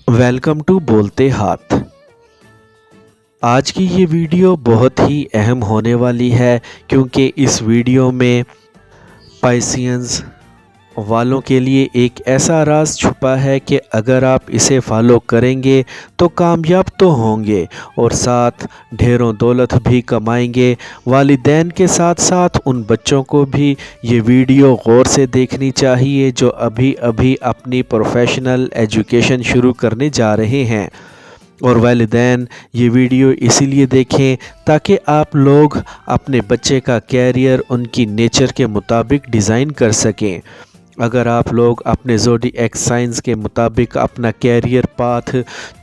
Welcome to बोलते हाथ। आज की ये वीडियो बहुत ही अहम होने वाली है क्योंकि इस वीडियो में पाइसियंस वालों के लिए एक ऐसा राज छुपा है कि अगर आप इसे फॉलो करेंगे तो कामयाब तो होंगे और साथ ढेरों दौलत भी कमाएंगे। वालिदैन के साथ साथ उन बच्चों को भी ये वीडियो गौर से देखनी चाहिए जो अभी अभी अपनी प्रोफेशनल एजुकेशन शुरू करने जा रहे हैं। और वालिदैन ये वीडियो इसीलिए देखें ताकि आप लोग अपने बच्चे का कैरियर उनकी नेचर के मुताबिक डिज़ाइन कर सकें। अगर आप लोग अपने ज़ोडिएक साइंस के मुताबिक अपना कैरियर पाथ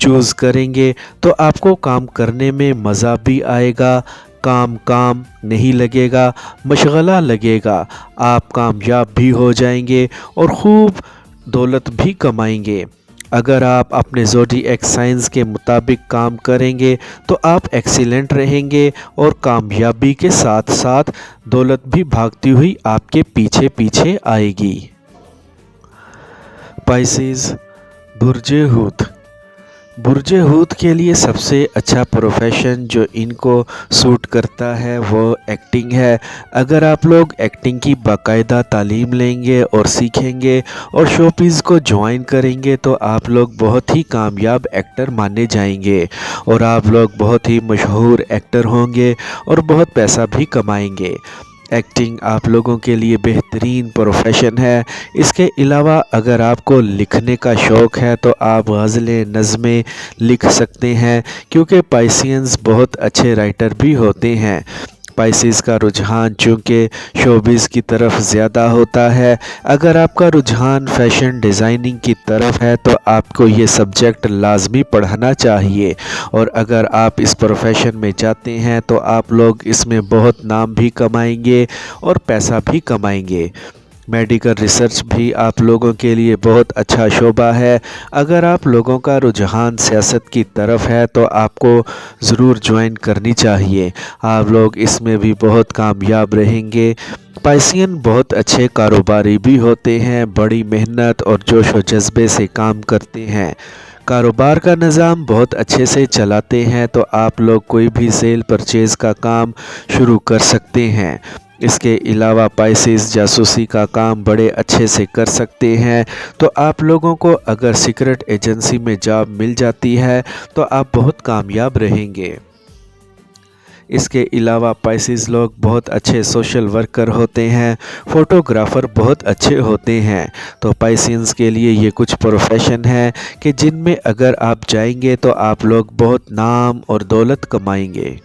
चूज़ करेंगे तो आपको काम करने में मज़ा भी आएगा, काम नहीं लगेगा, मशगला लगेगा। आप कामयाब भी हो जाएंगे और खूब दौलत भी कमाएंगे। अगर आप अपने ज़ोडिएक साइंस के मुताबिक काम करेंगे तो आप एक्सीलेंट रहेंगे और कामयाबी के साथ साथ दौलत भी भागती हुई आपके पीछे पीछे आएगी। पाइसिस बुर्जे हूत के लिए सबसे अच्छा प्रोफेशन जो इनको सूट करता है वो एक्टिंग है। अगर आप लोग एक्टिंग की बाकायदा तालीम लेंगे और सीखेंगे और शोपीज़ को ज्वाइन करेंगे तो आप लोग बहुत ही कामयाब एक्टर माने जाएंगे और आप लोग बहुत ही मशहूर एक्टर होंगे और बहुत पैसा भी कमाएंगे। एक्टिंग आप लोगों के लिए बेहतरीन प्रोफेशन है। इसके अलावा अगर आपको लिखने का शौक़ है तो आप गज़लें नज़में लिख सकते हैं क्योंकि पाइसियंस बहुत अच्छे राइटर भी होते हैं। पाइसिस का रुझान चूँकि शोबिज़ की तरफ ज़्यादा होता है। अगर आपका रुझान फ़ैशन डिज़ाइनिंग की तरफ है तो आपको ये सब्जेक्ट लाजमी पढ़ना चाहिए और अगर आप इस प्रोफेशन में जाते हैं तो आप लोग इसमें बहुत नाम भी कमाएंगे और पैसा भी कमाएंगे। मेडिकल रिसर्च भी आप लोगों के लिए बहुत अच्छा शोबा है। अगर आप लोगों का रुझान सियासत की तरफ है तो आपको ज़रूर ज्वाइन करनी चाहिए। आप लोग इसमें भी बहुत कामयाब रहेंगे। पाइसियन बहुत अच्छे कारोबारी भी होते हैं, बड़ी मेहनत और जोश व जज्बे से काम करते हैं। कारोबार का निज़ाम बहुत अच्छे से चलाते हैं तो आप लोग कोई भी सेल परचेज़ का काम शुरू कर सकते हैं। इसके अलावा पाइसिस जासूसी का काम बड़े अच्छे से कर सकते हैं। तो आप लोगों को अगर सीक्रेट एजेंसी में जॉब मिल जाती है तो आप बहुत कामयाब रहेंगे। इसके अलावा पाइसिस लोग बहुत अच्छे सोशल वर्कर होते हैं, फ़ोटोग्राफ़र बहुत अच्छे होते हैं। तो पाइसियंस के लिए ये कुछ प्रोफेशन है कि जिनमें अगर आप जाएंगे तो आप लोग बहुत नाम और दौलत कमाएंगे।